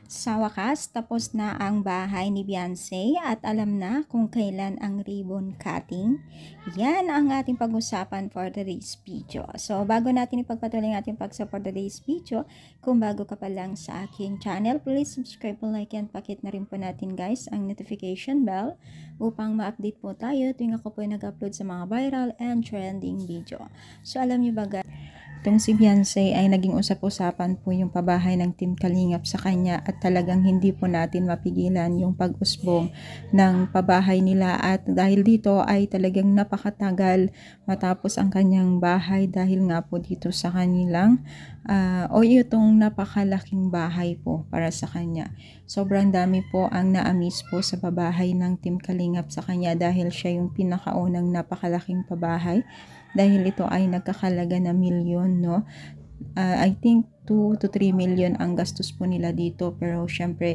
Sa wakas, tapos na ang bahay ni Beyonce at alam na kung kailan ang ribbon cutting. Yan ang ating pag-usapan for today's video. So, bago natin ipagpatuloy ang ating pag-support today's video, kung bago ka pa lang sa aking channel, please subscribe po, like, and pakit na rin po natin guys ang notification bell upang ma-update po tayo tuwing ako po nag-upload sa mga viral and trending video. So, alam niyo ba guys, itong si Beyonce ay naging usap-usapan po yung pabahay ng Team Kalingap sa kanya at talagang hindi po natin mapigilan yung pag-usbong ng pabahay nila at dahil dito ay talagang napakatagal matapos ang kanyang bahay dahil nga po dito sa kanilang o itong napakalaking bahay po para sa kanya. Sobrang dami po ang na-amiss po sa pabahay ng Team Kalingap sa kanya dahil siya yung pinakaunang napakalaking pabahay. Dahil ito ay nagkakalaga na milyon, no? I think 2 to 3 million ang gastos po nila dito. Pero syempre,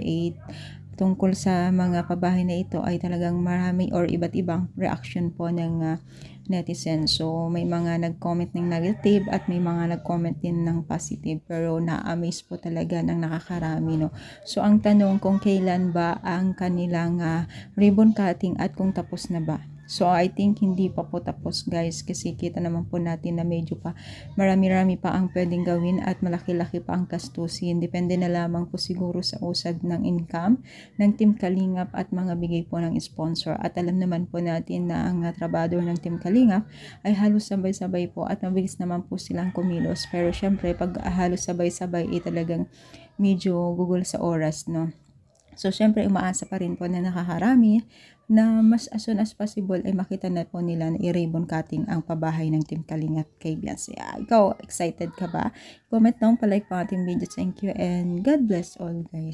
tungkol sa mga pabahay na ito ay talagang marami or iba't ibang reaction po ng netizen. So, may mga nag-comment ng negative at may mga nag-comment din ng positive. Pero na-amaze po talaga ng nakakarami, no? So, ang tanong kung kailan ba ang kanilang ribbon cutting at kung tapos na ba? So, I think hindi pa po tapos guys kasi kita naman po natin na medyo pa marami-rami pa ang pwedeng gawin at malaki-laki pa ang kastusin. Depende na lamang po siguro sa usad ng income ng Team Kalingap at mga bigay po ng sponsor. At alam naman po natin na ang trabador ng Team Kalingap ay halos sabay-sabay po at mabilis naman po silang kumilos. Pero syempre pag halos sabay-sabay ay talagang medyo gugol sa oras, no? So, syempre, umaasa pa rin po na nakakarami na mas as soon as possible ay makita na po nila na i-ribbon cutting ang pabahay ng Team Kalingap kay Beyonce. Ikaw, excited ka ba? Comment down, palike po ating video. Thank you and God bless all guys.